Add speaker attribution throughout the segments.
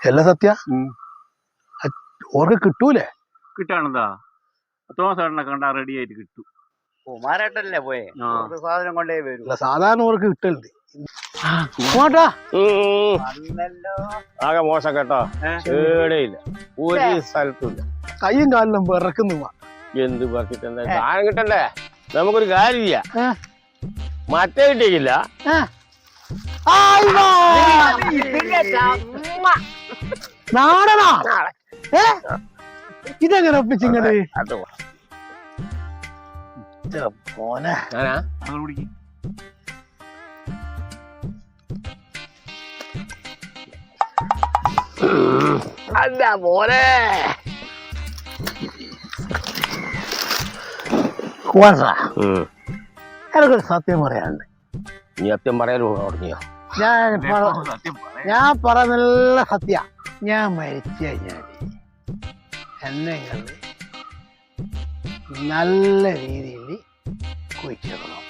Speaker 1: എല്ലാ സത്യ ഓർക്ക് കിട്ടൂലേ?
Speaker 2: കിട്ടാണെന്താ തോമസേട്ടനെ കണ്ടാ റെഡി ആയിട്ട് കിട്ടും.
Speaker 3: കുമാരേട്ടല്ലേ പോയെ സാധനം കൊണ്ടേ വരും.
Speaker 1: സാധാരണ ഓർക്ക് കിട്ടലുണ്ട്.
Speaker 4: ആകെ മോശം കേട്ടോ, ഏടെയില്ല, ഒരു സ്ഥലത്തുമില്ല.
Speaker 1: കയ്യും കാലിലും വിറക്കുന്നു.
Speaker 4: എന്ത് പറഞ്ഞിട്ട് എന്താ സാധനം കിട്ടണ്ടേ? നമുക്കൊരു കാര്യമില്ല, മറ്റേ കിട്ടിയില്ല.
Speaker 1: നാടനാ ഇതെങ്ങനെ ഒപ്പിച്ചിങ്ങട് മോനെ?
Speaker 4: അല്ല മോനെ,
Speaker 1: എനിക്കൊരു സത്യം പറയാനുണ്ട്.
Speaker 4: നീ സത്യം പറയാലോ തുടങ്ങിയോ?
Speaker 1: ഞാൻ പറഞ്ഞല്ല സത്യ. ഞാൻ മരിച്ചു കഴിഞ്ഞാൽ എന്നെ നല്ല രീതിയിൽ കുഴിച്ചിടണം.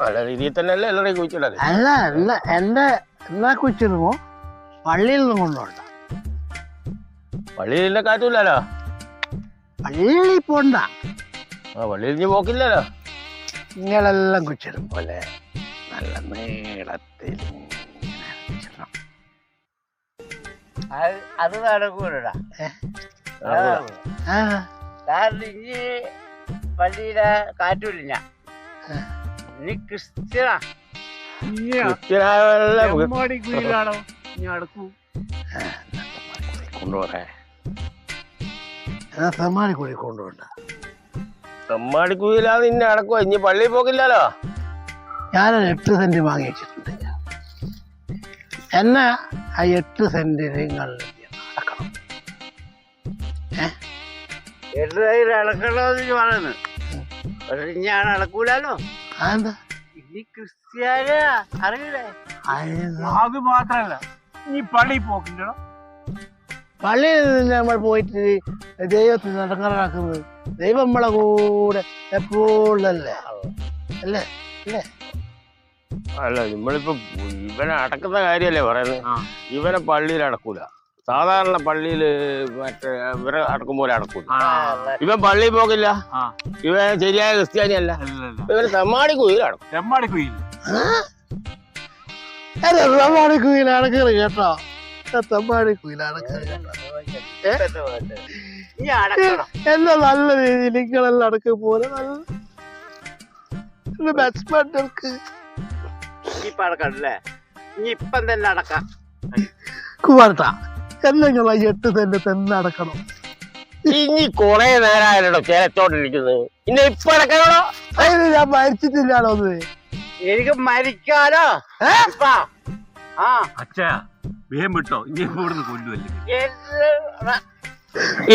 Speaker 4: നല്ല രീതിയിൽ തന്നെ അല്ലേ എല്ലാവരെയും കുഴിച്ചിടല്ലേ?
Speaker 1: അല്ല അല്ല, എന്റെ എന്നാ കുഴിച്ചിടുമ്പോ പള്ളിയിൽ നിന്നും കൊണ്ടുപോണ്ട.
Speaker 4: പള്ളിയിൽ കാറ്റൂലോ.
Speaker 1: പള്ളിയിൽ പോണ്ട.
Speaker 4: പള്ളിയിൽ നീ പോക്കില്ലല്ലോ.
Speaker 1: നിങ്ങളെല്ലാം കുഴിച്ചിടും പോലെ നല്ല നീളത്തിൽ
Speaker 3: അത് നടക്കൂലടാ. കാരണം ഇനി പള്ളിയിലെ കാറ്റൂല്ല. നീ ക്രിസ്ത്യനാ.
Speaker 2: കുയിലാണോ ഞാൻ അടക്കൂ
Speaker 4: കൊണ്ടുപോറേ.
Speaker 1: തെമ്മാടിക്കുഴി കൊണ്ടുപോണ്ട.
Speaker 4: തെമ്മാടിക്കുയിലാതെ നിന്നെ അടക്കുവോ? ഇനി പള്ളിയിൽ പോക്കില്ലല്ലോ.
Speaker 1: ഞാനൊരു 8 സെന്റ് വാങ്ങി വെച്ചിട്ടുണ്ട്. എന്നെ ആ 8 സെന്റ് നിങ്ങൾ അടക്കണം.
Speaker 3: അടക്കണമെന്ന് പറയുന്നത്. പക്ഷെ ഞാൻ അടക്കൂലോ.
Speaker 1: അതെന്താ?
Speaker 3: ഇനി ക്രിസ്ത്യാനാ അറിയില്ലേ?
Speaker 2: അത് മാത്രല്ല, നീ പള്ളിയിൽ പോക്കില്ലല്ലോ.
Speaker 1: പള്ളിയിൽ നിന്ന് നമ്മൾ പോയിട്ട് ദൈവത്തിന് നടങ്ങാറാക്കുന്നത്. ദൈവം നമ്മളെ കൂടെ എപ്പോഴല്ലേ? അല്ലേ അല്ലേ?
Speaker 4: അല്ല, നമ്മളിപ്പോ ഇവനെ അടക്കുന്ന കാര്യല്ലേ പറയുന്നത്. ഇവനെ പള്ളിയിൽ അടക്കൂല. സാധാരണ പള്ളിയിൽ മറ്റേ ഇവരെ അടക്കുമ്പോലെ അടക്കൂല. ഇവൻ പള്ളിയിൽ പോകില്ല. ഇവൻ ശരിയായ ക്രിസ്ത്യാനിയല്ല. ഇവന് തെമ്മാടിക്കുയിൽ അടക്കും.
Speaker 2: തെമ്മാടിക്കുയിൽ
Speaker 1: തെമ്മാടിക്കുയിൽ അടക്കറ് കേട്ടോ. തെമ്മാടിക്കുയിൽ അടക്കറ് എന്നാ നല്ല രീതിയിൽ നിങ്ങളെല്ലാം അടക്കം പോലെ നല്ല ബാറ്റ്സ്മാൻക്ക്
Speaker 3: ഇപ്പൊ അടക്കണ്ടല്ലേ? ഇനി ഇപ്പം തന്നെ അടക്കാം.
Speaker 1: കുമാരട്ട എന്തെങ്കിലും 8 സെന്റ് തന്നെ അടക്കണം.
Speaker 4: ഇനി കൊറേ നേരമായാലോ ചേരത്തോണ്ടിരിക്കുന്നത്. ഇനി ഇപ്പൊ അടക്കണോ?
Speaker 1: അതിന് ഞാൻ മരിച്ചിട്ടില്ലാണോ?
Speaker 3: എനിക്ക് മരിക്കാലോ.
Speaker 2: അച്ഛാ വേം വിട്ടോ, ഇനി ഇവിടുന്ന് കൊല്ലുവല്ലേ.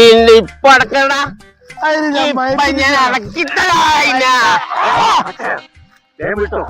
Speaker 4: ഇനി ഇപ്പൊ അടക്കണ.
Speaker 1: അതിന്
Speaker 4: ഞാൻ അടക്കിട്ടല്ലോ.
Speaker 2: വേം വിട്ടോ.